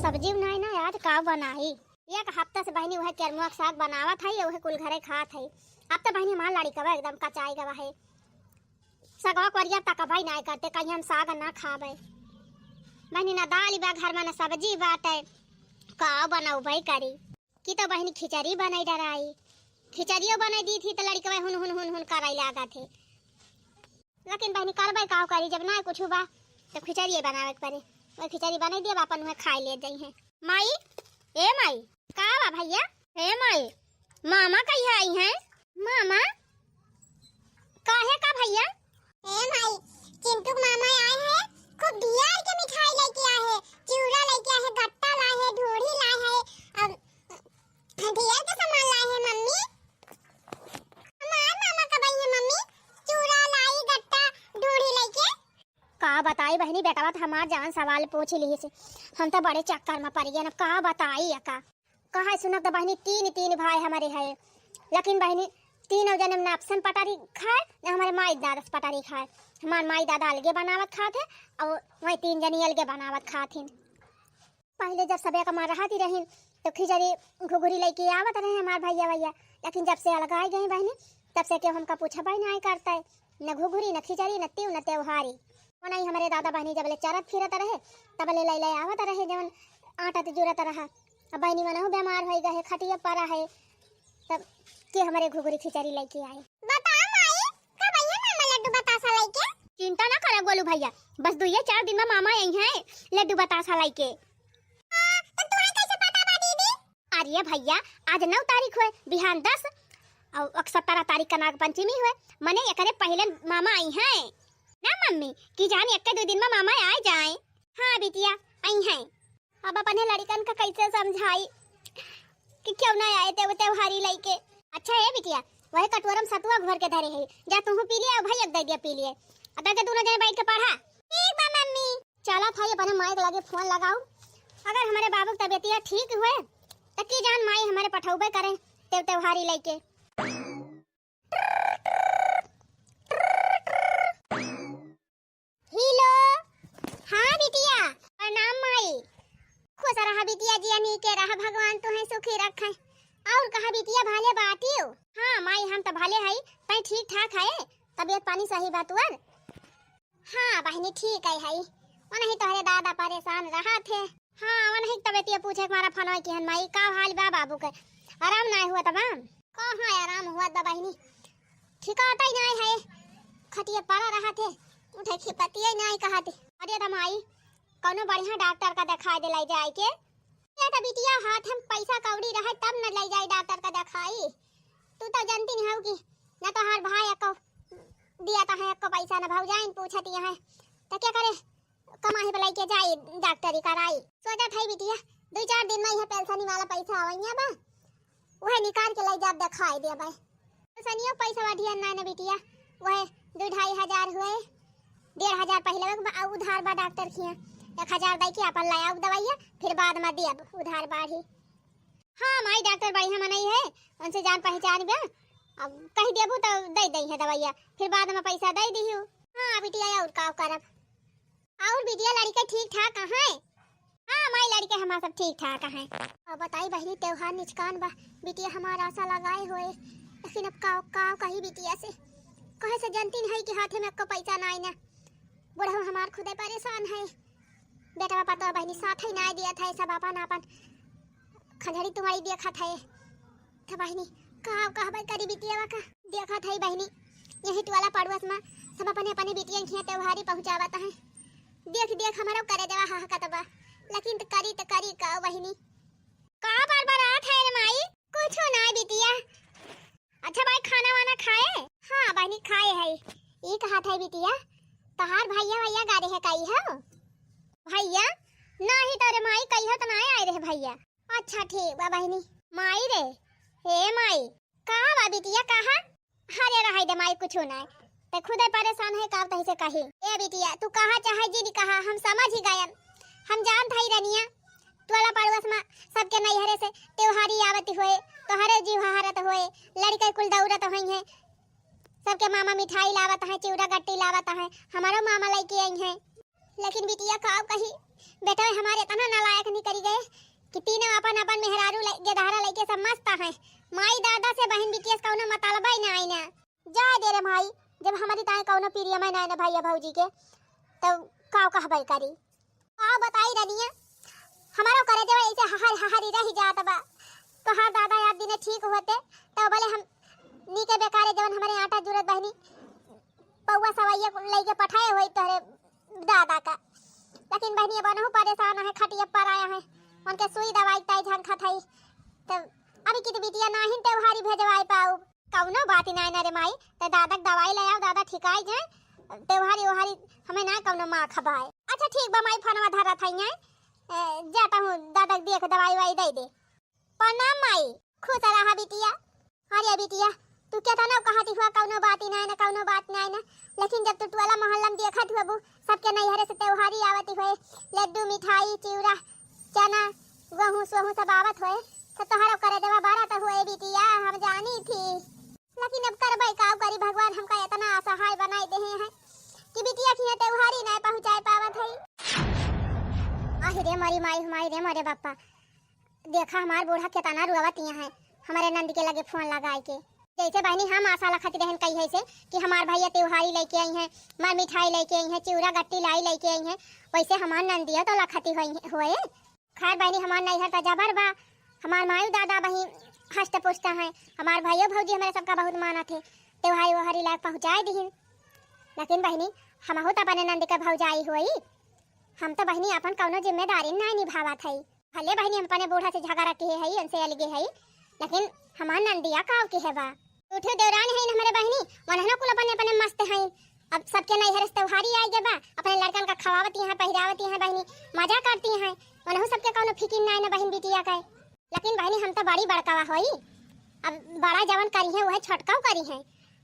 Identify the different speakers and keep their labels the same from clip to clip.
Speaker 1: सब्जी बनाई ना आज का बनाई। एक हफ्ता से बहनी वह केरमुआ साग बनावत है, वह कुल घरे खात है। अब तो बहनी हमार लड़ी कबा एकदम कचाई गवा है। सगवा करिया तक भाई ना करते कहीं हम साग ना खावे। बहनी ना दाल बा घर में ना सब्जी बाटे, का बनाऊ भाई करी कि तो बहनी खिचड़ी बनाई डराई। खिचड़ियो बनाई दी थी तो लड़का हुन हुन हुन हुन कराई लगा थे। लेकिन बहनी करबे का करी, जब ना कुछ बा तो खिचड़ी बनावे के पड़े। वो खिचड़ी बनाई दिया अपन वह खाई ले जाई है। माई ए माई का बा भैया? हे माई मामा कहिया आई हैं? मामा काहे का भैया?
Speaker 2: ए माई चिंटू मामा आए हैं, खूब ढेर के मिठाई लेके आए हैं, चिवड़ा लेके आए हैं, गट्टा लाए हैं, ढोरी लाए हैं, अब ढेर के सामान लाए हैं मम्मी। हमार मामा कब आई है मम्मी? चिवड़ा लाई, गट्टा ढोरी लेके।
Speaker 1: का बताई बहनी बेटा तो हमार जान सवाल पूछ ली से हम तो बड़े चक्कर में पड़ गए ना। का बताई का कहा सुनब तो बहनी तीन भाई हमारे है, लेकिन बहनी तीनों जन्म ना अपसन पटारी खाए ना हमारे माई दादा पटारी खाए। हमारे माई दादा अलगे बनावत खाते और वही तीन जनी अलगे बनावत खाते। पहले जब सबे कमा रहती रही तो खिचड़ी घुघुरी लेके आवत रहे हमारे भैया, लेकिन जब से अलग आई गई बहनी तब से क्यों हमका पूछा भाई नहीं करता है, न घुघुरी न खिचड़ी न त्यों न त्योहारी। वो नहीं हमारे दादा बहनी जब ले चरत फिरत रहे तब ले आवत रहे जवन आटा तो जुरत रहा। अब बहनी मना बीमार हो गए खटिया पड़ा है तब के हमारे घुघुरी खिचड़ी लेके आए।
Speaker 2: बता माई कब आई है मामा लड्डू बतासा लेके?
Speaker 1: चिंता ना करो गोलू भैया, बस 2-4 दिन में मामा आई हैं लड्डू बतासा लेके।
Speaker 2: तो तुम्हें कैसे पता बा दीदी?
Speaker 1: अरे भैया आज 9 तारीख हुए, बिहान 10 और 17 तारीख का नाग पंचमी हुए, मने एकरे पहले मामा आई हैं ना मम्मी की जान 1-2 दिन में मामा आ जाए। हाँ बिटिया आई हैं। अब अपने लड़कन का कैसे समझाई कि क्यों ना आए थे वो त्योहारी लेके। अच्छा है बिटिया वह कटोरम सतुआ भर के धरे है, जा तू पी लिया भाई एक दे दिया पी लिए। अब के दोनों जने बैठ के पढ़ा।
Speaker 2: ठीक बा मम्मी।
Speaker 1: चला भाई अपने माई के लगे फोन लगाओ, अगर हमारे बाबू की तबीयत ठीक हुए तो की जान माई हमारे पठौबे करें त्योहारी लेके।
Speaker 2: हेलो हाँ बिटिया
Speaker 1: प्रणाम माई।
Speaker 2: खुश रहा बिटिया जिया के रहा, भगवान तुम्हें सुखी रखे। और कहा बिटिया भाले बाटी हो?
Speaker 1: हाँ माई हम तो भाले है पर ठीक ठाक है, तबीयत पानी सही बात हुआ।
Speaker 2: हाँ बहनी ठीक है वो नहीं तोहरे दादा परेशान रहा थे।
Speaker 1: हाँ वो नहीं तबीयत पूछे हमारा फोन की माई का हाल बा बाबू के? आराम ना हुआ तमाम?
Speaker 2: कहाँ आराम हुआ दा बहनी, ठिकाता ही नहीं है, खटिया पड़ा रहा थे, उठे खिपतिया नहीं कहा थे।
Speaker 1: अरे दमाई कौनो बढ़िया डॉक्टर का दिखाई दे लाई जाए के?
Speaker 2: ये तो बिटिया हाथ हम पैसा कौड़ी रहे तब न ले जाए डॉक्टर का दिखाई। तू तो जानती नहीं हो कि न तो हर भाई को दिया था है को पैसा न भौजाइन पूछती है तो क्या करे, कमाई पे लेके जाए डॉक्टरी कराई। सोचा था बिटिया 2-4 दिन में यह पेंशन वाला पैसा आवइया बा वह निकाल के ले जा दिखाई दे भाई। तो सनियो पैसा बढ़िया ना न बिटिया, वह 2-2.5 हजार हुए, 1.5 हजार पहले उधार बा डॉक्टर किया, 1 हजार दे के अपन लाया दवाइया फिर बाद में दिया उधार बाढ़ी।
Speaker 1: हाँ माई डॉक्टर बढ़िया मनाई है, उनसे जान पहचान बा, अब कही देबू तो दे दई है दवाइया फिर बाद में पैसा दे दियो।
Speaker 2: हाँ बिटिया और का करब। और बिटिया लड़का ठीक ठाक कहाँ है?
Speaker 1: हाँ माई लड़के हमारा सब ठीक ठाक है।
Speaker 2: अब बताई बहनी त्योहार निचकान बा बिटिया हमारा आशा लगाए हुए, लेकिन अब का कही बिटिया से कहे से जानती नहीं कि हाथे में को पैसा ना आई ना, बुढ़ा हमार खुदे परेशान है। बेटा पापा तो बहनी साथ ही ना दिया था, सब अपन खंजड़ी तुम्हारी देखा था तो बहनी कहबे करी बिटिया का देखा था बहनी यही टोला पड़ोस में सब अपने अपने बिटिया के त्योहारी पहुंचावत है। देख हमारा करे देवा हा कतबा, लेकिन तो करी का बहनी
Speaker 1: का बड़बड़ाहट है रे माई?
Speaker 2: कुछ ना बिटिया।
Speaker 1: अच्छा भाई खाना वाना खाए?
Speaker 2: हाँ बहनी खाए है। ये कहा था बिटिया तहार भैया गाड़ी है कही हो?
Speaker 1: भैया नहीं तो रे माई कही हो तो ना आए रहे भैया।
Speaker 2: अच्छा ठीक बा बहनी।
Speaker 1: माई रे हे माई
Speaker 2: का बा बिटिया कहा?
Speaker 1: हरे रहा दे माई कुछ ना ते खुदे परेशान है का तही से कही।
Speaker 2: ए बिटिया तू कहा चाहे जी कहा हम समझ ही गए, हम जान था ही रनिया टोला पड़ोस में सबके नैहरे से त्योहारी आवत हुए तो हरे जीव हरत हुए, लड़के कुल दौड़त हुई है, सबके मामा मिठाई लावत है, चिवड़ा गट्टी लावत है, हमारो मामा लेके आई है। लेकिन बिटिया का कही बेटा हमारे इतना नालायक नहीं करी गए कि तीनों अपन अपन मेहरारू गेदहारा लेके सब मस्त है। माई दादा से बहन बिटिया से कौनो मतलब ही ना आई ना। जा दे रे भाई, जब हमारी ताए कौनो प्रिय में ना ना भैया भौजी के तो काव कहबई करी। आ बताई रनिया हमारा करे देवा ऐसे हहरी रही जात बा। तो हां दादा याद दिन ठीक होते तो भले हम नी के बेकारे जवन हमारे आटा जरूरत बहनी पौवा सवैया लेके पठाए होई तोरे दादा का। लेकिन बहनी बनहु परेशान है, खटिया पर आया है, उनके सुई दवाई ताई झंखा थई तब अभी कित बिटिया नाही त्योहारी भेजवाई पाऊ। कौनो बात ना रे माई, तो दादा दवाई ले आओ, दादा ठिकाई जाए त्योहारी ओहारी हमें ना कौनो मां खबाए। अच्छा ठीक बा माई, फोनवा धरा थई है, जाता हूं दादा देख दवाई वाई दे दे। प्रणाम माई, खुश रहा बिटिया। अरे बिटिया तू क्या था ना कहती हुआ कौनो बात ही ना कौनो बात ना, लेकिन जब तू टोला मोहल्ला में देखत हुआ सबके नैहरे से त्योहारी आवती हुए, लड्डू मिठाई चिवड़ा चना गहूं सोहू सब आवत हुए, तो तोहरा करे देवा बारा तो हुए बिटिया, हम जानी थी। लेकिन अब करबई का करी, भगवान हमका इतना असहाय बनाई दे हैं कि बिटिया की त्योहारी ना पहुंचाए पावत है। आहि रे मरी माई हमारी रे मरे बापा, देखा हमार बूढ़ा कितना रुआवत है हमारे नंद के लगे फोन लगाए के। जैसे बहनी हम आशा लखती रहन कही है से कि हमार भैया त्योहारी लेके आई हैं, मार मिठाई लेके आई हैं, चिवड़ा गट्टी लाई लेके आई हैं, वैसे हमार नंदिया तो लखती हुए। खैर बहनी हमार नैहर तो जबर बा, हमार मायू दादा बही हष्ट पुष्ट हैं, हमार भाइयों भौजी हमारे सबका बहुत माना थे, त्योहारी वहारी लायक पहुँचाए दी। लेकिन बहनी हम हो तो अपने नंद के भौजाई हुई, हम तो बहनी अपन कौनो जिम्मेदारी ना निभावत है। भले बहनी हम अपने बूढ़ा से झगड़ा के है उनसे अलगे है, लेकिन हमार नंदिया काव के है बा। उठे देवरान है हमारे बहनी वनहना कुल अपने अपने मस्त हैं। अब सबके नैहर से त्योहारी आई जबा, अपने लड़कन का खवावती हैं पहिरावती हैं बहनी, मजा करती हैं, वनहु सबके कौनो फिकिर ना है बहन बिटिया का। लेकिन बहनी हम तो बड़ी बड़कावा होई, अब बड़ा जवन करी है वह छोटकाव करी है।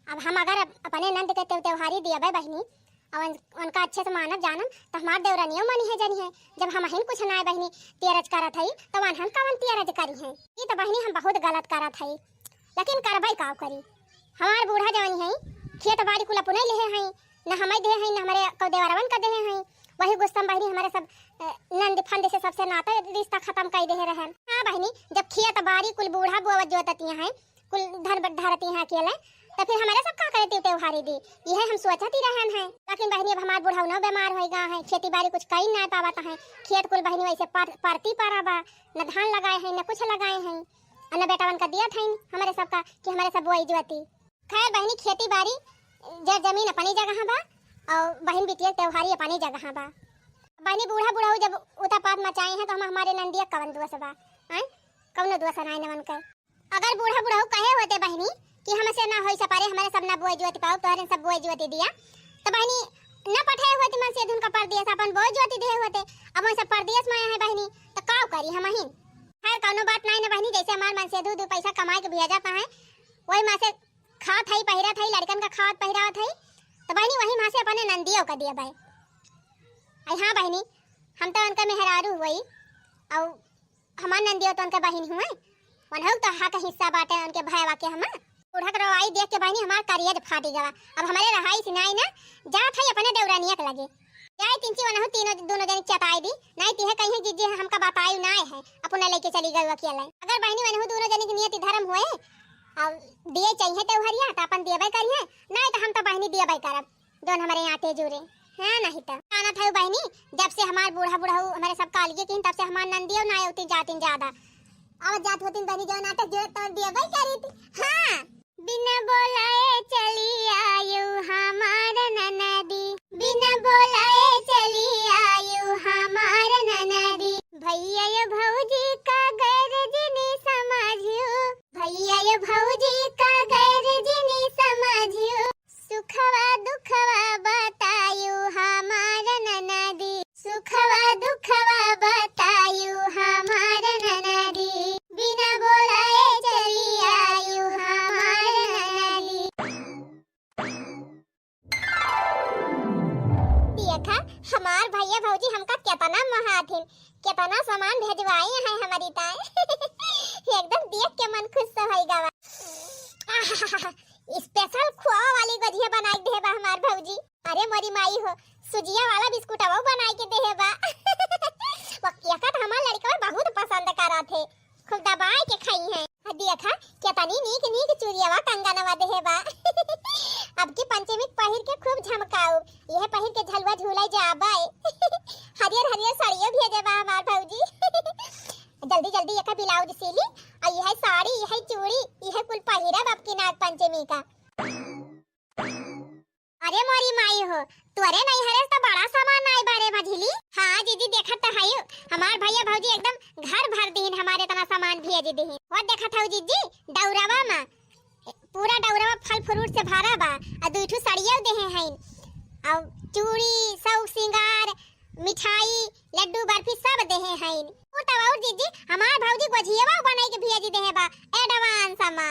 Speaker 2: अब हम अगर अपने नंद के त्योहारी दिया बहनी और उनका अच्छे से मानव जानम तो हमार देवरानियों मनी है जनी है। जब हम कुछ ना बहनी तेरज करत है तो वनहन कवन तेरज करी है, ये तो बहनी हम बहुत गलत करत है। लेकिन करबई काव करी, हमार बूढ़ा जवानी है खेत बाड़ी कुल अपने ले हैं, न हमें दे हैं न हमारे को देवरवन का दे हैं। वही गुस्सा बहनी हमारे सब नंद फंद से सबसे नाता रिश्ता खत्म कर दे रहे हैं। हाँ बहनी जब खेत बाड़ी कुल बूढ़ा बुआ जोतती हैं कुल धन धरती हैं अकेले, तो फिर हमारे सब का करती त्योहारी दी, यह हम सोचती रहन हैं। लेकिन बहनी अब हमार बूढ़ा न बीमार हो गया है, खेती बाड़ी कुछ कहीं ना पावत है, खेत कुल बहनी वैसे परती पड़ा बा, न धान लगाए हैं न कुछ लगाए हैं, अन्ना बेटावन का दिया था हमारे सबका कि हमारे सब बोई जोती। खैर बहनी खेती बाड़ी जमीन अपनी जगह बा और बहन बिटिया त्योहारी अपनी जगह बा। बहनी बूढ़ा बूढ़ा जब उतापात मचाए हैं तो हम हमारे नंदिया कवन दोष बा, कौनो दोष ना नवन के। अगर बूढ़ा बूढ़ा कहे होते बहनी कि हमसे ना होई सपारे हमारे सब ना बोई जोती पाओ, तोहरे सब बोई जोती दिया तो बहनी न पठाए होती मन से धुन का परदेस अपन बोई जोती दे होते। अब वैसे परदेस में है बहनी तो काव करी हम ही। खैर कौनो बात नहीं ना बहनी, जैसे हमार मन से दो पैसा कमाए के भेजा जाता है वही माँ से खात है पहिरा था लड़कन का खात पहिरावत है, तो बहनी वही माँ से अपने नंदियों का दिया भाई। हाँ बहनी हम तो उनका मेहरारू हुई और हमार नंदियों तो उनका बहन हुए, वनहु तो हा का हिस्सा बाटे उनके भाईवा के। हम बूढ़ा के रवाई देख के बहनी हमार करियर फाटी गवा। अब हमारे रहाई सिनाई ना जात है अपने देवरानिया के लगे जाए तिनची वनहु तीनों दोनों जन चताई दी नहीं तीहे कहीं जिज्जे हमका बताई ना है अपना लेके चली गई अकेला। अगर बहनी वनहु दोनों जन की नियति धर्म हुए और दिए चाहिए त्योहारिया तो अपन दिए भाई करिए, नहीं तो हम तो बहनी दिए भाई करब दोनों हमारे आटे जुड़े हैं। नहीं तो आना था बहनी जब से हमार बूढ़ा बूढ़ा हमारे सब कालिए की तब से हमार नंदियों ना होती जाती ज्यादा अब जात होती बहनी जो नाटक जो तो दिए भाई करी थी। हाँ बिना बोलाए चली आयु हमार ननदी, बिना बोलाए चली आयु हमार ननदी, भैया ये भौजी का गैरज ने समझियो, भैया ये भौजी का गैरज ने समझियो, सुखवा दुखवा बतायो हमार ननदी, सुखवा दुखवा बतायो हमार ननदी, बिना बोलाए चली आयु हमार ननदी। देखा हमार भैया भौजी हमका कितना महाथिन, कितना सामान भेजवाए हैं हमारी ताए एकदम देख के मन खुश हो गया। स्पेशल खोआ वाली गजिया बनाई दे बा हमार भौजी। अरे मोरी माई हो सुजिया वाला बिस्कुट वो बनाई के दे बा ब्लाउज सिली और यह साड़ी यह चूड़ी यह कुल पहिरब अब की नाग पंचमी का। अरे मोरी माई हो तोरे नहीं हरे तो बड़ा सामान आई बारे मझली। हाँ दीदी देखत तो है हमार भैया भौजी एकदम घर भर दीन हमारे तना सामान भेज दीन। वो देखत हूँ जीजी दौरावा में पूरा दौरावा फल फ्रूट से भरा बा और दूठू सड़िया देहे हैं और चूड़ी सब सिंगार मिठाई लड्डू बर्फी सब देहे हैं। वो तब और जीजी हमार भौजी गोझियावा बनाई के भेज देहे बा एडवांस मा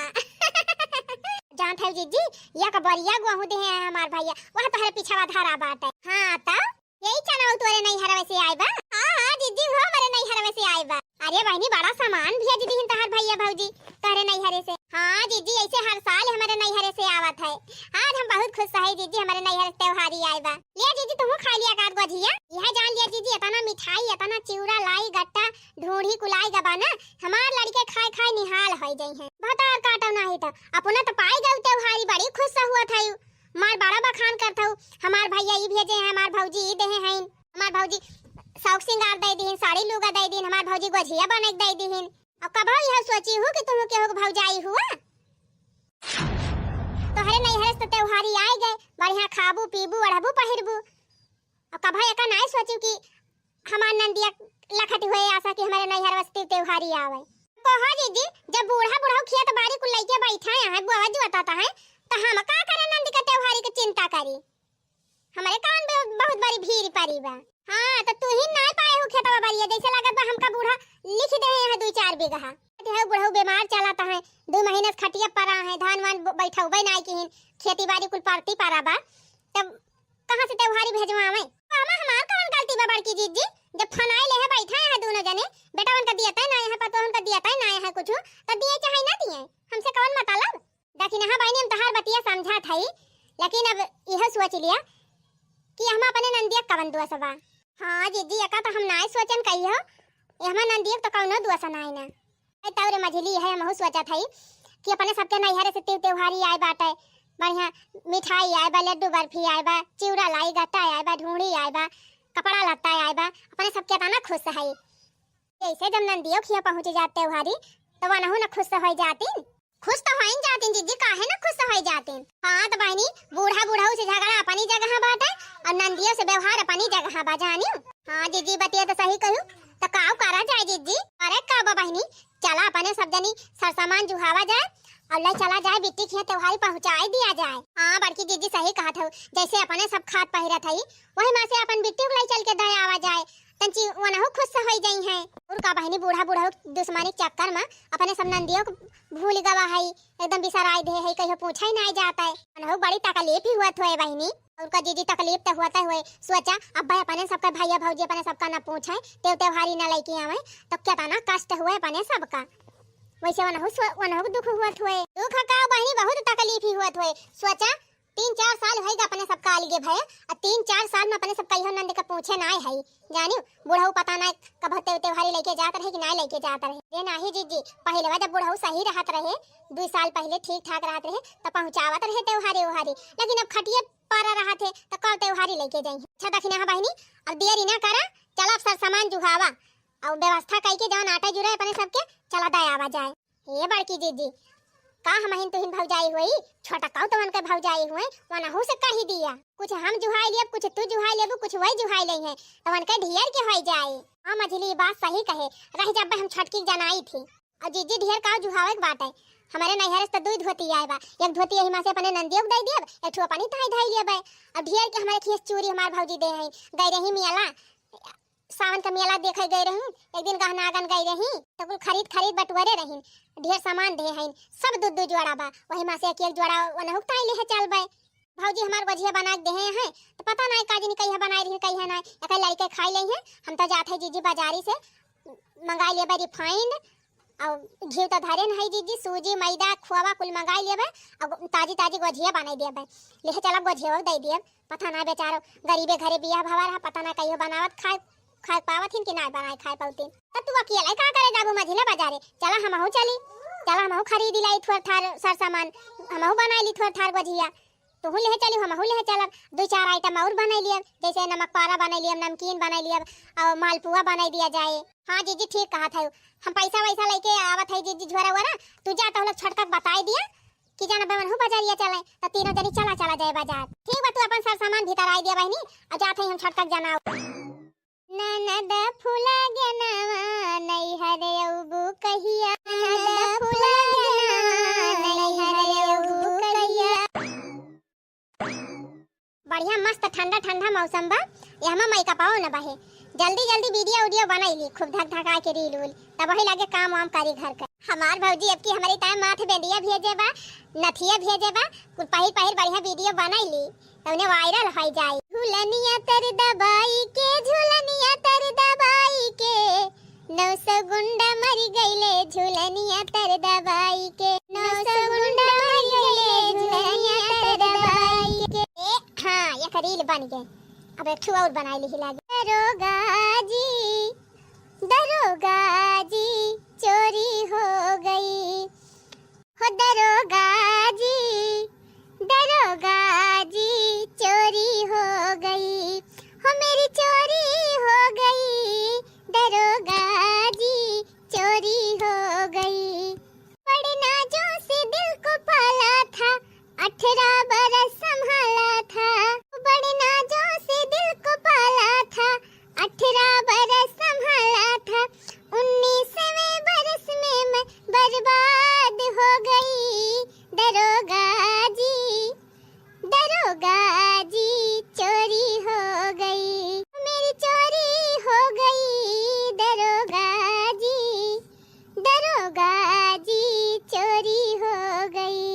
Speaker 2: जान था जीजी या का बरिया गुहू दे है हमार भैया वह तोहरे पीछा धारा बाटे। हां त यही चना तोरे नहीं हरवे से आइबा। हां जीजी हो मेरे नहीं हरवे से आइबा। अरे बहनी बड़ा सामान भेज दीहिन तोहर भैया भौजी तोहरे नहीं हरे से। हां जीजी ऐसे हर साल हमारे नहीं हरे से आवत है। आज हम बहुत खुश है जीजी हमारे नहीं हरे त्योहारी आइबा। ले जीजी तुम खा लिया काट गोझिया यह जान लिया जीजी इतना मिठाई इतना चिवड़ा लाई गट्टा ढूंढी कुलाई गबाना हमार लड़के खाए खाए निहाल हो जाई है। बता काटो नहीं तो अपना तो पाई गए त्योहारी बड़ी खुश हुआ था मार बड़ा बखान करता हूँ हमार भैया ई भेजे हैं हमार भौजी ई देहे हैं हमार भौजी शौक सिंगार दे दीन साड़ी लुगा दे दीन हमार भौजी गोझिया बने दे दीन। अब कब यह सोची हूँ कि तुम के हो भौजाई हुआ तो हरे नहीं हरे तो त्योहारी आए गए बढ़िया खाबू पीबू अड़बू पहिरबू। अब कब एक नहीं सोचू कि हमार नंदिया लखत हुए आशा कि हमारे नहीं हर वस्ती त्योहारी आवे। कहो जीजी जब बूढ़ा बूढ़ा खेत बाड़ी को लेके बैठा है बुआ जो बताता है तो हम का करे नंदी का त्योहारी की चिंता करी हमारे कान में बहुत बड़ी भीड़ पड़ी बा। हां तो तू ही ना पाए हो खेतवा बाड़िया जैसे लागत बा हमका बूढ़ा लिख दे है 2-4 बीघा है बूढ़ा बीमार चलाता है 2 महीने से खटिया पड़ा है धान वान बैठौबे नहीं की खेती बाड़ी कुल पार्टी पड़ा बा तब कहां से त्योहारी भेजवावे। मामा हमार कौन गलती बा बड़की जीजी जब फनाई ले है बैठा है दोनों जने बेटा उनका दिया था ना है पतो उनका दिया था ना है कुछ तो दिए चाहे ना दिए हमसे कौन मतलब। देखिन हां बहनी हम तहार बतिया समझा थई लेकिन अब यह सोच लिया कि हम अपने नंदिया कवन दुआ सबा। हां जीजी एका तो हम नाय सोचन कहियो हम नंदिया तो कौनो दुआ सनाई ना तौरे मझली है हम सोचा थई कि अपने सबके नैहरे से त्योहारी आए बाटे बढ़िया मिठाई आए बा लड्डू बर्फी आए बा चिवड़ा लाई गट्टा आए बा ढूंढी आए बा कपड़ा लत्ता आए बा अपने सबके तना खुश है। ऐसे जब नंदियों खिया पहुंच जाते त्योहारी तो वनहु न खुश हो जाती खुश तो हो जाती जीजी काहे न खुश हो जाती। हां तो बहनी बूढ़ा बूढ़ाऊ से झगड़ा अपनी जगह बाटे और नंदियों से व्यवहार अपनी जगह बा जानी। हां जीजी बतिया तो सही कहू तो काऊ करा जाए जीजी। अरे का बहनी चला अपने सब जनी सर सामान जुहावा जाए और ले चला जाए बिट्टी खिया त्योहारी पहुंचाई दिया जाए। हां बड़की जीजी सही कहा था जैसे अपने सब खात पहिरा थई वही मां से अपन बिट्टी को ले चल के दया आवा जाए तंची वनहु खुश हो जाई है। और का बहनी बूढ़ा बूढ़ा दुश्मनी चक्कर में अपने सब नंदियों को भूल गवा है एकदम बिसराई दे है कहियो पूछा ही नहीं जाता है वनहु बड़ी तकलीफ ही हुआ है बहनी। और का जीजी तकलीफ तो हुआ हुए सोचा अब भाई अपने सबका भैया भौजी अपने सबका ना पूछे त्योहारी ना लेके आवे तो कितना कष्ट हुआ अपने सबका वैसे वनहु दुख हुआ हुए दुख का बहनी बहुत तकलीफ ही हुआ हुए। सोचा 3-4 साल होएगा अपने सबका अलगे भय और 3-4 साल में अपने सबका यह नंद का पूछे ना है जानियो बुढ़ऊ पता ना कब त्योहारी लेके जात रहे कि ना लेके जात रहे ये नाही जीजी पहले जब बुढ़ऊ सही रहत रहे 2 साल पहले ठीक ठाक रहत रहे तो पहुंचावत रहे त्योहारी उहारी लेकिन अब खटिया पारा रहा थे तो कब त्योहारी लेके जाई। अच्छा दखिना हां बहनी अब देरी ना करा चला सब सामान जुहावा और व्यवस्था करके जाओ आटा जुरा अपने सबके चला दयावा जाए। ये बड़की जीजी का हम तुहिन भौजाई हुई छोटा काऊ तो उनके भौजाई हुए वना हो से कही दिया कुछ हम जुहाई लिया कुछ तू जुहाई लेबू कुछ वही जुहाई ले है तो उनके ढेर के होई जाए। हां मझली बात सही कहे रह जब हम छटकी जनाई थी और जीजी ढेर का जुहावे के बात है हमारे नैहर से 2 धोती आए बा एक धोती यही मां से अपने नंदियों को दे दिया एक ठो पानी ताई धाई लिया बा अब ढेर के हमारे खीस चूरी हमार भौजी दे है गई रही मियाला सावन का मेला देखे गए रही एक दिन गहनागन गई रही तो कुल खरीद बटवरे रही ढेर सामान दे हैं सब 2 जोड़ा बा वही मां से एक जोड़ा वनहुक ताई ले है चल बे भौजी हमार गोझिया बना के दे हैं तो पता नहीं काजी कहिया बनाई रही कहिया नहीं एक लड़के खाई ले हैं हम तो जाते जीजी बाजारी से मंगाई ले रिफाइंड और घी तो धरे नहीं जीजी सूजी मैदा खोवा कुल मंगाई लेबे और ताजी गोझिया बनाई देबे ले चला गोझिया दे दिए पता ना बेचारो गरीबे घरे बियाह भवा रहा पता ना कहियो बनावत खाए पावथिन कि ना बनाए खाए पावतिन त तू अकेले का करे जाबू मझिले बाजारे चला हमहु चली चला हमहु खरीदी लाई थोड़ थार सर सामान हमहु बनाई ली थोड़ थार गोझिया
Speaker 1: तो हूँ ले चली, हम ले चलब, 2-4 आइटम और बना लियब, जैसे नमक पारा बना लियब, नमकीन बना लियब और मालपुआ बना दिया जाए। हाँ जीजी ठीक कहा था, हम पैसा वैसा लेके आवत है जीजी झोरा हुआ ना, तू जा तो लोग छटक बता दिया कि जाना बहन हूँ बाजारिया चले, तो तीनों जनी चला चला जाए बाजार। ठीक बा, तू अपन सब सामान भीतर आई दिया बहनी, अब जाते हैं हम छटक जाना। ननद फूला गनवा नहीं हरे उबू कहिया, ननद फूला गनवा नहीं हरे उबू कहिया। बढ़िया मस्त ठंडा ठंडा मौसम बा, यहाँ मई का पाओ न बहे, जल्दी जल्दी वीडियो बनाई खूब धक धका के रील उल, तब वही लगे काम वाम करी घर का। हमार भौजी अब की हमारी टाइम माथे बेंडिया भेजे बा, नथिया भेजे बा, कुछ पहिर पहिर बढ़िया वीडियो बनाई ली, तब उन्हें वायरल हो जाए। झूलनिया तर दबाई के, झूलनिया तर दबाई के, 900 गुंडा मर गईले, झूलनिया तर दबाई के, 900 गुंडा मर गईले, झूलनिया तर दबाई के। हाँ ये रील बन गए, अब एक और बनाई ली लागे। दरोगा जी चोरी हो गई, हो दरोगा जी चोरी हो गई, हो मेरी चोरी हो गई, दरोगा जी चोरी हो गई। बड़े नाजों से दिल को पाला था, 18 बरस संभाला था, बड़े नाजों से दिल को पाला था, 18 बरस संभाला था, 19वें बरस में मैं बर्बाद हो गई, दरोगा जी चोरी हो गई, मेरी चोरी हो गई, दरोगा जी चोरी हो गई।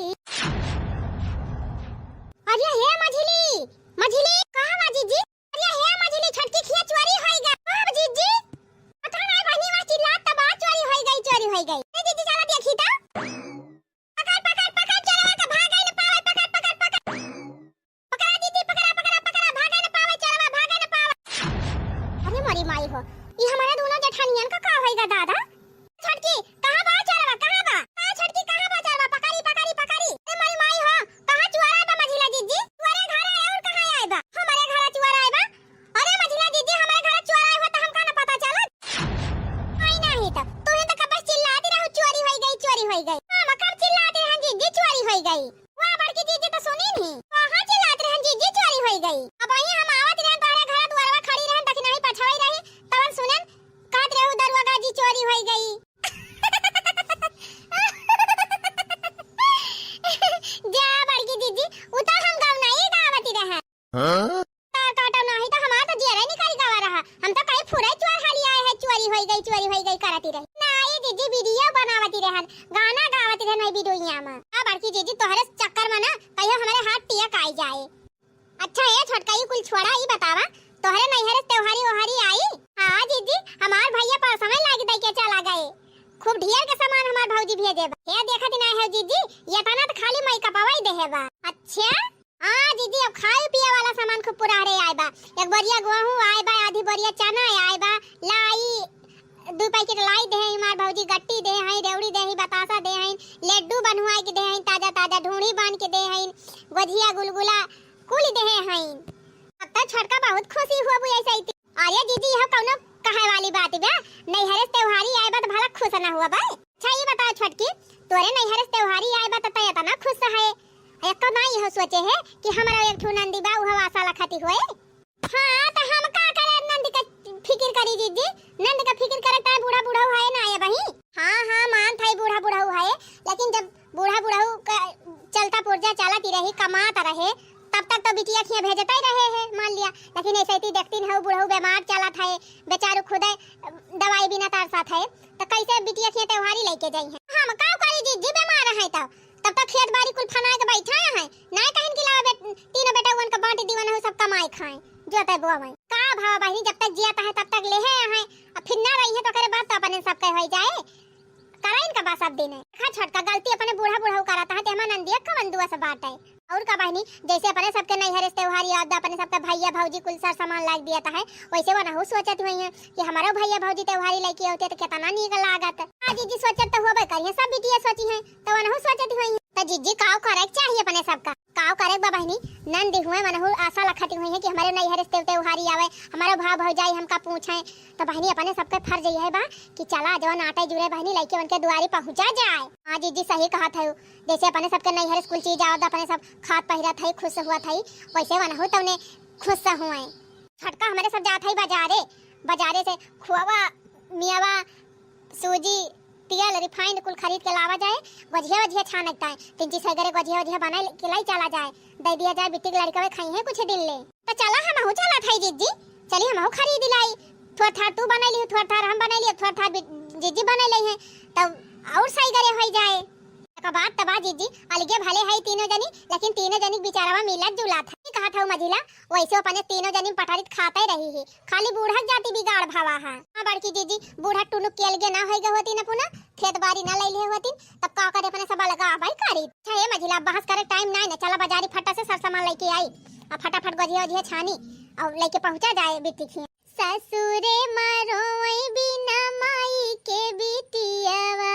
Speaker 1: अरे हे मझली कहां बा जीजी? अरे हे मझली छटकी खिया चोरी होइगा कब जीजी? पता नहीं बहनी वा चिल्लात त बात चोरी होई गई। ए जीजी चला देखी त, पकड़ चोरवा के भागे न पावे, पकड़ पकड़ा जीजी, पकड़ा भागे न पावे चोरवा, भागे न पावे। अरे मोरी माई हो, ई हमारे दोनों जेठानियन का होइगा दादा? छटकी कहां बा चोरवा, कहां बा? आ छटकी कहां बा चोरवा, पकड़ी। ए मोरी माई हो, कहां चोरा बा मझिला जीजी? तुम्हारे घर आए और कहां आए बा? हमारे घर चोरा आए बा? अरे मझिला जीजी हमारे घर चोरा आए हो त हमका ना पता चलत? आई नहीं त तूने त कब चिल्लाती रहू चोरी होई गई। हां कब चिल्लाती रहन जीजी चोरी होई गई? वाह बड़की जीजी तो सुनी नहीं, कहां चिल्लाती रहन जीजी चोरी होई गई? अब आई हम आवत रहन तोहरे घर दुआरवा खड़ी रहन तक नहीं पछवाई रही, तवन सुनन कहत रहू दरवाजा जी चोरी होई गई। जा बड़की जीजी उता हम गाँव नहीं गावती रहा, हां काटा नहीं तो हमार तो जेरे निकल गावा रहा, हम तो कहीं फुरे चोर हाली आए है, चोरी होई गई करती रही। नहीं जीजी वीडियो बनावती रहन, गाना गावती रहन है वीडियोया में। आ बड़की जीजी तोहरे चक्कर में ना कहियो हमारे हाथ टिया आई जाए। अच्छा ये छोटकाई कुल छोड़ा, ई बतावा तोहरे नैहरे त्योहारी ओहारी आई? हां जीजी हमार भैया पर समय लाग दई के चला गए, खूब ढेर के सामान हमार भौजी भेजे बा। हे देखत ना है जीजी, ये तना तो खाली मई कपावाई देहे बा। अच्छा हां जीजी अब खाए पिए वाला सामान खूब पूरा रे आए बा, एक बरिया गेहूं आए बा, आधी बरिया चना आए बा, लाई 2 पैकेट लाई दे है हमार भौजी, गट्टी दे है, रेवड़ी दे है, बतासा दे है, लड्डू बनवाई के दे है, ताजा ताजा ढूंढी बन के दे है, गुजिया गुलगुला कुल दे है। अब तक छटका बहुत खुशी हुआ बुआ ऐसे। अरे दीदी यह कौनो कहे वाली बात बा, नैहरे त्योहारी आए बा तो भला खुश ना हुआ बा? अच्छा ये बता छटकी तोरे नैहरे त्योहारी आए बा तो तय इतना खुश है, एक तो ना यह सोचे है कि हमारा एक ठो नंदी बा उह आशा लखती होए। हां तो हम का करे नंदी का फिक्र करी दीदी, नंद का फिक्र करे ता बूढ़ा है ना आए बही। हां मान थाई बूढ़ा है, लेकिन जब बूढ़ा का चलता पुर्जा चलती रही कमाता रहे तब तक तो बिटिया खिया भेजता ही रहे है मान लिया, लेकिन ऐसे ही देखती है बूढ़ा बीमार चलत है, बेचारू खुदे दवाई बिना तार साथ है, तो कैसे बिटिया खिया त्योहारी लेके जाई है? हम का करी जी बीमार है तब तक खेत बाड़ी कुल फना के बैठा है, ना कहीं के लावे तीनों बेटा वन का बांट दीवाना हो सब कमाई खाए जोते बुआ में का भाव बहनी, जब तक जियाता है तब तक ले है, अब फिर ना रही है तो करे बात तो अपने सब कह हो जाए, कराइन का बात सब दिन है। खा छटका गलती अपने बूढ़ा कराता है, तेमा नंदिया का बंदुआ से बात है। और का बहनी जैसे अपने सबके नैहरे त्योहार याद अपने सबके भैया भौजी कुल सर सामान लाग दिया है, वैसे वो ना सोचत हुई है कि हमारा भैया भौजी त्योहारी लेके होते तो कितना नीक लागत। आज जी सोचत तो होबे करिए, सब बिटिया सोची है तो वो ना सोचत हुई है।
Speaker 2: तो जीजी काव करे के चाहिए अपने सबका काव करे बा बहनी नंद हुए मनहु आशा लखती हुई है कि हमारे नैहर से त्योहारी आवे हमारे भाव भौजाई हमका पूछे तो बहनी अपने सबके फर्ज ये है बा कि चला जवन आटे जुड़े बहनी लइके उनके दुआरी पहुंचा जाए। हाँ जीजी सही कहा था जैसे अपने सबके नैहर स्कूल चीज आवत अपने सब खात पहिरा था खुश हुआ था वैसे मनहु तवने खुश हुए। छटका हमारे सब जात है बाजारे से खुआवा मियावा सूजी तेल रिफाइंड कुल खरीद के लावा जाए गजिया छानकता है 3 सगरे गजिया बनाए के लाई चला जाए दे दिया जाए बिट्टी के लड़का खाई है कुछ दिन ले तो चला हम चला था जीजी चली हम खरीद लाई थोड़ा थार तू बना ली थोड़ा थार हम बना लिए थोड़ा थार जीजी बना ली है तब और सही करे हो जाए बात तबा जीजी अलगे भले है तीनों जनी लेकिन तीनों जनी बेचारावा मिलत जुलात है कहा था मझिला वैसे अपने तीनों जनी पठारित खाता ही रही है खाली बूढ़ा जाती बिगाड़ भावा है। हां बड़की जीजी बूढ़ा टुनुक के अलगे ना होइगे होती ना पुना खेत बाड़ी ना लइले होती तब का करे अपने सब लगा भाई करी छे मझिला बहस करे टाइम ना चला बाजारी फटा से सर सामान लेके आई अब फटाफट गजिया छानी और लेके पहुंचा जाए बिट्टी खी ससुरे मरोई बिना माई के बिटियावा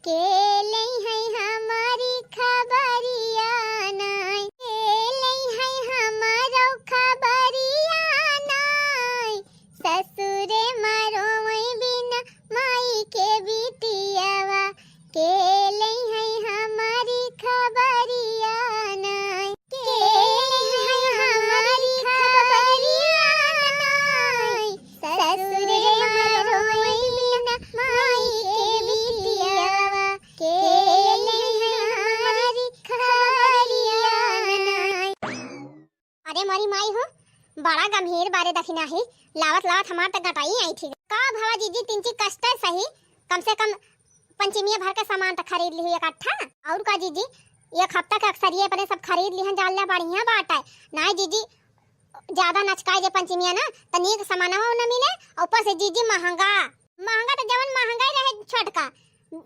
Speaker 2: के लई है हमारी खबरिया नाय के लई है हमारो खबरिया नाय ससुरे मरोई बिना माई के बिटियावा के लई है हमारी खबरिया नाय के लई है हमारी खबरिया नाय ससुरे मरोई बिना माई के बिटियावा के लई है हमारी खबरिया नाय। अरे मोरी माई हो बड़ा गंभीर बारे दखिना है लावत हमार तक गटाई आई थी का भावा जीजी तिंची कष्ट है सही कम से कम पंचमीय भर का सामान तक खरीद ली इकट्ठा और का जीजी एक हफ्ता का अक्सर ये अपने सब खरीद ली जाल बढ़िया बात है ना जीजी ज्यादा नचकाए जे पंचमीय ना तनिक सामानवा न मिले ऊपर से जीजी महंगा तो जवन महंगा रहे छोटका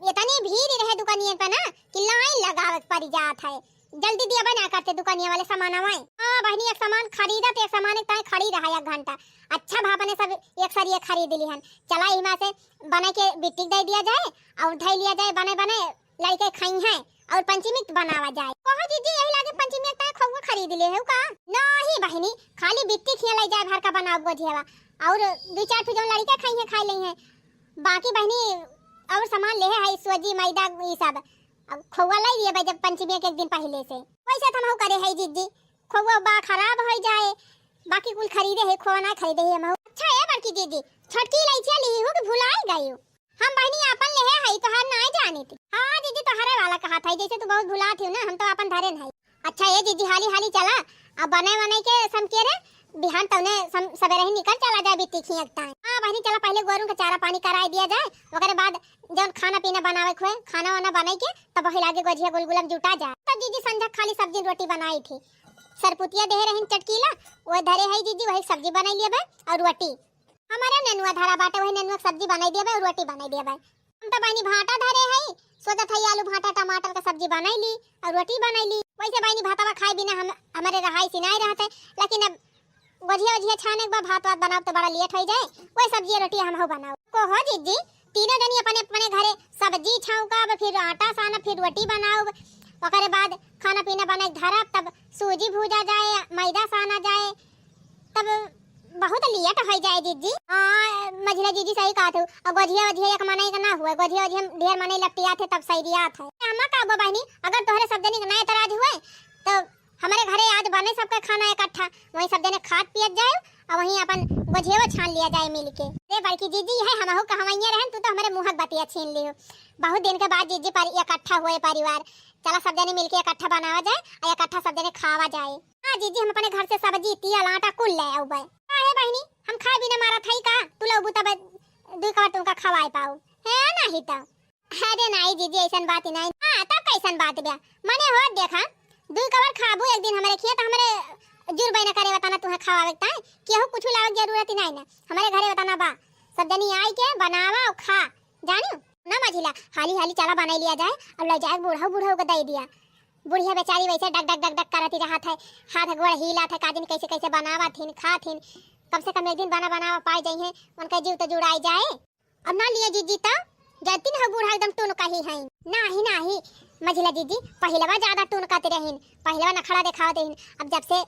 Speaker 2: इतनी भीड़ रहे दुकानिया पे ना कि लाइन लगावे पड़ जात है जल्दी दिया बना करते दुकानिया वाले सामानवा हां बहनी एक सामान खरीदत एक सामान एक ताई खड़ी रहा 1 घंटा अच्छा भाव ने सब एक सारी खरीद ली हन चला इमा से बना के बिट्टी दे दिया जाए और ढाई लिया जाए बने लड़के खाई हैं और पंचमी बनावा जाए कहो जीजी यही लागे पंचमी ताई खौवा खरीद ले है का नहीं बहनी खाली बिट्टी खिया जाए भर का बनाओ गोझेवा और 2-4 ठो जो लड़के खाई हैं खा ले हैं बाकी बहनी और सामान ले है सोजी मैदा ये सब अब खोवा लाई दिए भाई जब पंचमी के 1 दिन पहले से वैसे हम हो करे है जीजी खोवा बा खराब हो जाए बाकी कुल खरीदे है खोवा ना खरीदे है हम अच्छा है बड़की जीजी छोटकी इलायची ली हो कि भुलाई गई हो हम बहनी अपन ले है तो हर ना जानी थी हां जीजी तो हरे वाला कहा था जैसे तू बहुत भुला थी ना हम तो अपन धरे नहीं अच्छा ये जीजी हाली चला अब बने के समके रे बिहान तवने सवेरे ही निकल चला जाए बिट्टी खियकता है हां बहनी चला पहले गोरू का चारा पानी कराई दिया जाए ओकरे बाद जब खाना पीना बनावे खोए खाना वाना बनाई के तब वही लागे गोजिया गुलगुलम जुटा जाए तो जीजी संध्या खाली सब्जी रोटी बनाई थी सरपुतिया दे रहन चटकीला वो धरे है जीजी वही सब्जी बनाई लिए बे और रोटी हमारे नेनुआ धरा बाटे वही नेनुआ सब्जी बनाई दिए बे और रोटी बनाई दिए बे हम तो बहनी भाटा धरे है सोचत है आलू भाटा टमाटर का सब्जी बनाई ली और रोटी बनाई ली वैसे बहनी भातावा खाए बिना हम हमारे रहाई सिनाई रहते लेकिन अब गोजिया छाने के बाद भात बनाओ तो बड़ा लेट हो जाए वही सब्जी रोटी हम हो बनाओ को हो जीजी तीनों जनी अपने घरे सब्जी छौका फिर आटा साना फिर रोटी बनाओ ओकरे बाद खाना पीना बनाए धरब तब सूजी भूजा जाए मैदा साना जाए तब बहुत लेट हो जाए जीजी हां मझिला जीजी सही कहा थे और गोजिया एक मने का ना हुआ गोजिया ढेर मने लपटिया थे तब सही रिया था हम का बहनी अगर तोहरे सब जनी नए तराज हुए तो हमारे घरे आज बने सबका खाना इकट्ठा वही सब जने खात पियत जाए और वहीं अपन गोझेवा छान लिया जाए मिलके रे बड़की जीजी है हमहु कहवैया रहन तू तो हमारे मुंह बतिया छीन लियो बहुत दिन के बाद जीजी पर इकट्ठा हुए परिवार चला सब जने मिलके इकट्ठा बनावा जाए और इकट्ठा सब जने खावा जाए हां जीजी हम अपने घर से सब्जी तिया आटा कुल ले आउबे काहे बहनी हम खाए बिना मारा थई का तू लोग तब 2 कवर तुमका खवाए पाऊ है नहीं तो अरे नहीं जीजी ऐसन बात ही नहीं हां तब कैसन बात बे मने हो देखा 2 कवर खाबू एक दिन हमारे खेत हमारे जुर बैना करे बताना तुहे खावावे ता केहू कुछ लावे जरूरत ही नहीं ना हमारे घरे बताना बा सब जनी आई के बनावा और खा जानियो ना मझिला हाली चला बना लिया जाए और ले जाए बूढ़ा को दे दिया बुढ़िया बेचारी वैसे डक करती रहा था हाथ गोड़ हिला था काजिन कैसे बनावा थीन खा थीन कम से कम एक दिन बनावा पाई जाइए उनका जीव तो जुड़ाई जाए अब ना लिए जीजी तो जाती ना बूढ़ा एकदम टुन कही है नहीं
Speaker 1: मझिला जीजी पहलवा ज्यादा टूनकाते रहिन, पहलवा नखड़ा दिखावत रहिन। अब जब से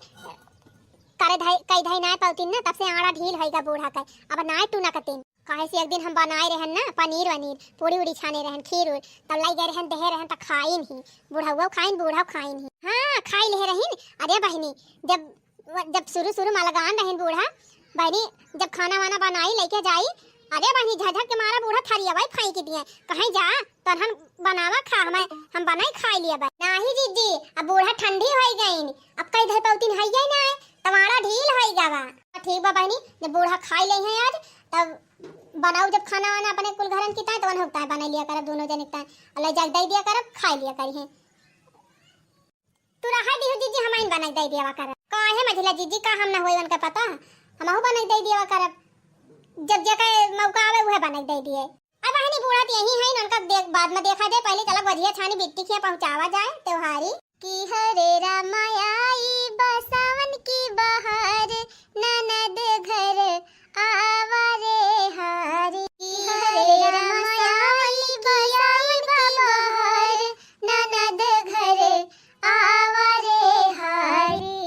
Speaker 1: करे धाई कई धाई नाय पाउतीन ना तब से आड़ा ढील होइगा बूढ़ा का। अब नाय टूनकतीन काहे से एक दिन हम बनाए रहन ना पनीर वनीर पूरी उड़ी छाने रहन खीर उर तब लाई गए रहन देहे रहन त खाइन ही बूढ़ा खाइन ही। हां खाई ले रहिन। अरे बहनी जब शुरू में लगान रहन बूढ़ा बहनी जब खाना वाना बनाई लेके जाई, अरे बहनी झझक के मारा बूढ़ा थरिया भाई फाई के दिए कहीं जा तो हम बनावा खा हम बनाई खाई लिया भाई नाही जीजी। अब बूढ़ा ठंडी होई गईन, अब कई धई पौतीन हई गई ना तुम्हारा ढील होई जावा। ठीक बा बहनी जब बूढ़ा खाई ले हैं आज तब बनाऊ जब खाना वाना अपने कुल घरन की ताय तो वन होता है बना लिया कर दोनों जने ताय अल्लाह जग दई दिया कर खाई लिया करी है। तू रहा दी हो जीजी हमाइन बनाई दई दिया कर काहे मझिला जीजी का हम ना होई वन का पता हमहु बनाई दई दिया कर जब जे का मौका आवे वह बनाई दई दिए। अब बहनी बूढ़ा तो यही है उनका देख बाद में देखा जाए पहले चला गजिया छानी बिट्टी के पहुंचावा जाए त्योहारी की हरे रामाई बसावन की बहार ननद घर आवारे हारी की हरे रामाई बसावन की बहार ननद घर आवारे हारी।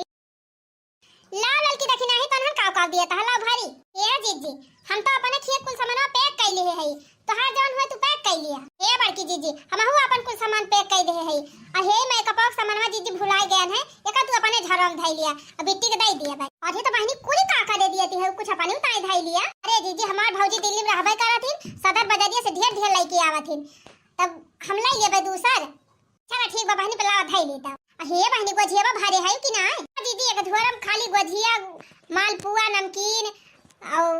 Speaker 1: लाल लाल की दखिना ही तनहन काव दिया था ला भारी ए जीजी हम तो अपने खेत कुल सामान पैक कर लिए है तो हर जवन हुए तू पैक कर लिया। ए बड़की जीजी हमहु अपन कुल सामान पैक कर दे है आ हे मैं कपाक सामानवा जीजी भुलाए गए है एका तू अपने झरम धाई लिया अब बिट्टी के दई दिया भाई अरे तो बहनी कुली काका दे दिया है कुछ अपने उताई धाई लिया। अरे जीजी हमार भौजी दिल्ली में रहबे करथिन सदर बजरिया से ढेर लेके आवथिन तब हम लाई लेबे दूसर चला ठीक बा बहनी पला धाई लेता। हे बहनी गोझिया भरे है कि ना दीदी एक झोरम खाली गोझिया मालपुआ नमकीन और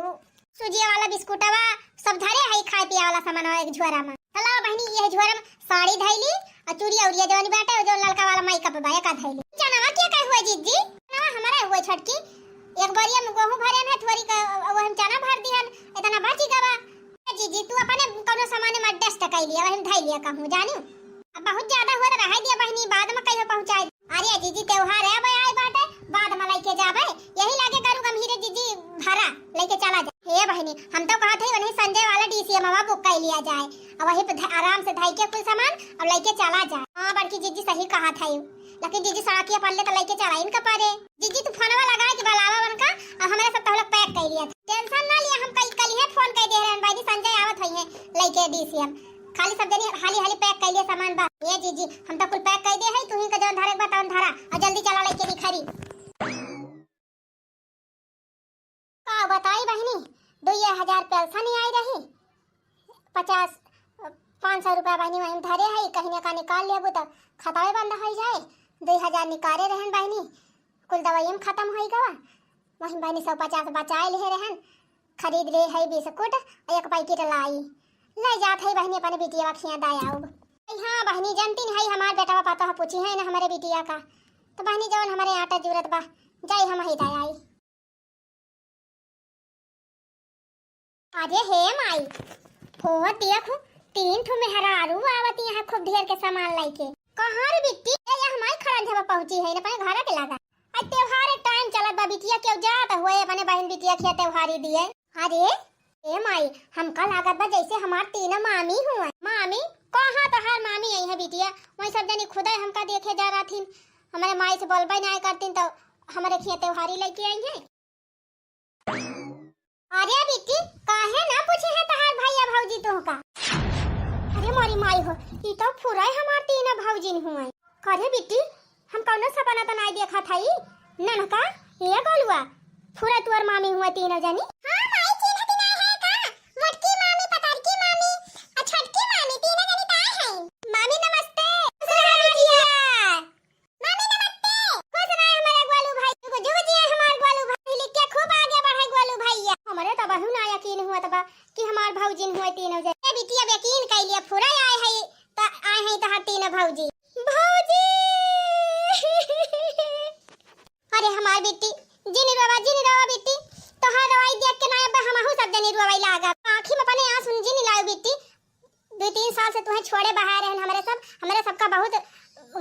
Speaker 1: सुजिया वाला बिस्कुटवा सब धरे है खाए पिया वाला सामान एक झोरा में। चला बहनी ये झोरा में साड़ी धैली और चूड़ी औरिया जवानी बाटे जो लड़का वाला मेकअप बाया का धैली। जानवा क्या कह हुआ जीजी ना हमारा हुआ छटकी एक बोरिया में गेहूं भरे है थोड़ी का वो हम चना भर दिहन इतना बाची गवा। जीजी तू अपने कोनो सामान में एडजस्ट कर लिया हम धै लिया कहूं जानू अब बहुत ज्यादा हो रहा दिया बहनी बाद में कहियो पहुंचाए। अरे जीजी त्योहार है भाई आई बाटे बाद में लेके जाबे यही लागे करू गंभीर जीजी भरा लेके चला जा। हे बहनी हम तो कहत है वही संजय वाला डीसीएम हवा बुक कर लिया जाए अब वही पे आराम से धाई के कुल सामान अब लेके चला जाए। हां बड़की जीजी सही कहा था लेकिन जीजी सड़किया पल्ले तो लेके चला इनका पारे जीजी तू फोनवा लगा के बुलावा बनका और हमारे सब तो लोग पैक कर लिया टेंशन ना लिया हम कल ही फोन कर दे रहे भाई संजय आवत है लेके डीसीएम खाली सब जनी हाली पैक कर लिया सामान बा। ये जीजी हम तो कुल पैक कर दे है तू ही का जौन धरे बतावन धरा और जल्दी चला लेके निखरी का बताई बहनी 2000 पैसा नहीं आई रही 500 रुपया बहनी वहीं धरे है कहीं ना कहीं निकाल लेबू तो खतावे बंद हो जाए 2000 निकाले रहन बहनी कुल दवाई में खत्म हो गवा वहीं बहनी 150 बचाए ले रहन खरीद ले है बिस्कुट एक पैकेट लाई ले जात है बहनी अपने बिटिया खिया दाया अब। हां बहनी जानती है हमार बेटा पापा पूछी है ना हमारे बिटिया का तो बहनी जवन हमारे आटा जरूरत बा जाई हम ही दाया आई। अरे हे माई हो देखो 3 ठो मेहरारू आवत है खूब ढेर के सामान लेके कहां रे बिट्टी ये हमारे खरन जब पहुंची है ना अपने घर के लगा आज त्योहार टाइम चलत बा बिटिया क्यों जात हुए अपने बहन बिटिया खिया त्योहारी दिए। अरे ए माई हमका लागत बा जैसे हमार तीनों मामी हुआ मामी कहां तो हर मामी आई है बिटिया वही सब जनी खुदा हमका देखे जा रहा थी हमारे माई से बोलबे ना करतीन तो हमारे खिया त्योहारी लेके आई है। अरे बिट्टी काहे ना पूछे है तहार भैया भौजी तो का अरे मोरी माई हो ई तो फुराई हमार तीनों भौजी हुआ करे बिट्टी हम कौनो सपना तो नहीं देखा था ई ननका ये बोलुआ फुरा तुअर मामी हुआ तीनों जनी। हां माई चिन्हत नहीं है का मोटकी मामी पतरकी मामी और छोटकी मामी तीनों जनी ताई है। मामी नमस्ते मामी नमस्ते खुश रहे हमारे ग्वालू भाई को जो जी हमार ग्वालू भाई लिख के खूब आगे बढ़े ग्वालू भैया हमारे तो बहु ना यकीन हुआ तबा कि हमार भौजिन हुए तीनों जनी बिटिया यकीन कर लिया फुरा आए है त आए है त तीनों भौजी भौजी अरे हमार बेटी जिनी रोवा बेटी तो हर दवाई देख के ना अब हमहु सब जनी रोवाई लागा आंखी में अपने आंसू जिनी लाओ बेटी 2-3 साल से तुम्हें छोड़े बाहर रहन हमारे सबका बहुत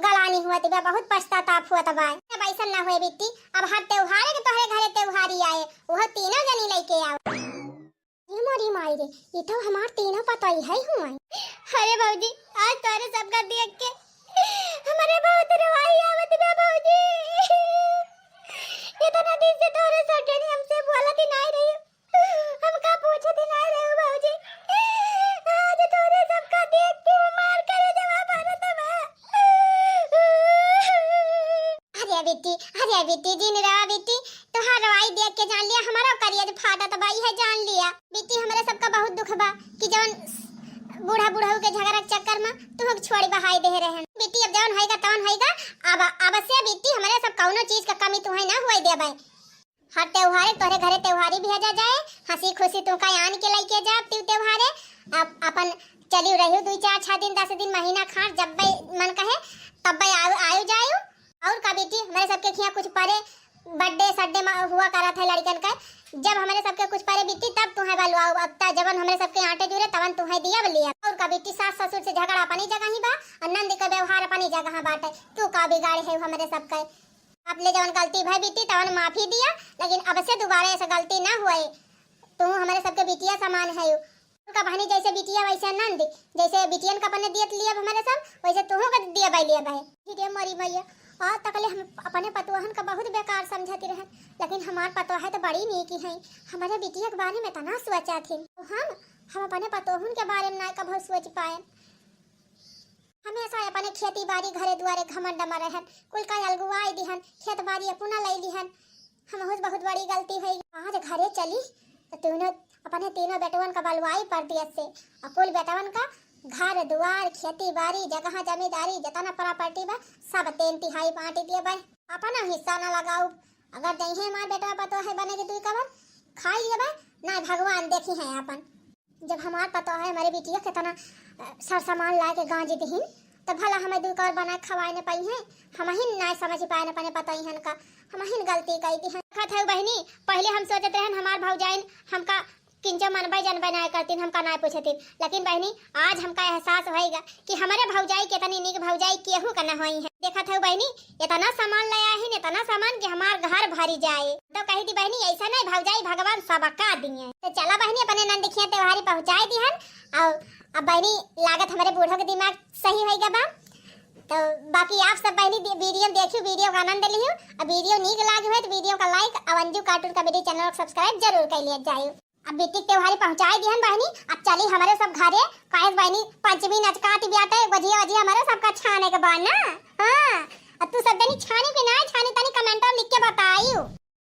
Speaker 1: गलानी हुआ तबा बहुत पछताताप हुआ तबा अब ऐसा ना होए बेटी अब हर त्योहार के तोहरे घरे त्योहारी आए वो तीनों जनी लेके आओ। ये मोरी माई रे ये तो हमार तीनों पतई है हुआ। अरे बाबूजी आज तोरे सबका देख के हमारे बहुत रवाई आवत बा भौजी। इतना दिन से तोरे सटनी हमसे बोलत ही नहीं रही, हमका पूछत ही नहीं रही भौजी। आज तोरे सबका देख के मार करे जवाब भारत बा।
Speaker 2: अरे बेटी जिन रहा बेटी, तोहार रवाई देख के जान लिया हमारा करियर फाटा तो भाई है, जान लिया बेटी। हमारे सबका बहुत दुख बा कि जवन बूढ़ा बूढ़ा के झगड़ा के चक्कर में तुम छोड़ी बहाई दे रहे हैं बेटी। अब जवन होएगा तवन होएगा, अब अवश्य बेटी हमारे सब कौनो चीज का कमी तुम्हें ना हुई दे भाई। हर त्योहार तोरे घरे त्योहारी भेजा जाए, हंसी खुशी तू का आन के लेके जा त्योहारे। अब अपन चली रही 2 4 6 दिन 10 दिन महीना खान जब मन कहे तब आयु जायु। और का बेटी हमारे सबके खिया कुछ परे बर्थडे सड्डे हुआ करा था लड़कन का, जब हमारे सबके कुछ परे बीती तब तुम्हें बलवाओ। अब तक जबन हमारे सबके आटे जुरे तबन तुम्हें दिया बलिया। और का बेटी सास ससुर से झगड़ा अपनी जगह ही बा और नंद का व्यवहार अपनी जगह बाटे। तू का बिगाड़े है हमारे सबके, आप ले जवन गलती भाई बेटी तवन माफी दिया, लेकिन अब से दोबारा ऐसा गलती ना हुए। तू हमारे सबके बिटिया समान है का बहनी, जैसे बिटिया वैसे नंद, जैसे बिटियन का अपने दियत लिया हमारे सब वैसे तू का दिया भाई लिया भाई। ठीक है मरी भैया, और तकले हम अपने पतोहन का बहुत बेकार समझती रहे, लेकिन हमार पतोह तो बड़ी नेकी है। हमारे बिटिया के बारे में तना सोचा थी, तो हम अपने पतोहन के बारे में ना कभी सोच पाए। हमेशा अपने खेती बाड़ी घरे दुआरे घमंड में रहन, कुल का अलगुआई दिहन, खेत बाड़ी अपना ले लिहन। हम बहुत बड़ी गलती है। आज घरे चली तो तूने अपने तीनों बेटवन का बलवाई पर दिया से, और कुल बेटवन का घर दुआर खेती बाड़ी जगह जमींदारी जितना प्रॉपर्टी बा सब 3/3 बांट दिए भाई। अपना हिस्सा ना लगाऊ, अगर जइहे मार बेटा पतो है बने के तू कबर खाई लिए भाई ना भगवान देखी है अपन। जब हमार पतो है हमारे बिटिया कितना सर सामान ला के गांज दीहिन, तो भला हमें 2 कौर बना खवाए न पाई है। हम ही ना समझ पाए न पने पता ही का हम ही गलती कई थी। खत है बहनी, पहले हम सोचते रहन हमार भौजाइन हमका किंचो मनबाई जनबाई ना करतीन, हमका ना पूछतीन, लेकिन बहनी आज हमका एहसास होएगा कि हमारे भौजाई कितनी नीक भौजाई केहू का ना होई है। देखा था बहनी इतना सामान लाया है, इतना सामान कि हमार घर भरी जाए। तो कही थी बहनी ऐसा नहीं भौजाई भगवान सबका दिए। तो चला बहनी अपने नंद खिया त्योहारी पहुंचाई दिहन। और अब बहनी लागत हमारे बूढ़ों के दिमाग सही होएगा बा। तो बाकी आप सब बहनी वीडियो देखियो, वीडियो का आनंद लियो। अब वीडियो नीक लागे हो तो वीडियो का लाइक और अंजू कार्टून का वीडियो चैनल को सब्सक्राइब जरूर कर लिया जाए। अब बेटी त्योहारी पहुंचाई दिहन बहनी, अब चली हमारे सब घरे काहे बहनी पंचमी नचकाती बियाते बजिया बजिया हमारे सबका छाने के बाद ना। हां अब तू सब दनी छाने के ना छाने तनी कमेंट में लिख के बताइयो।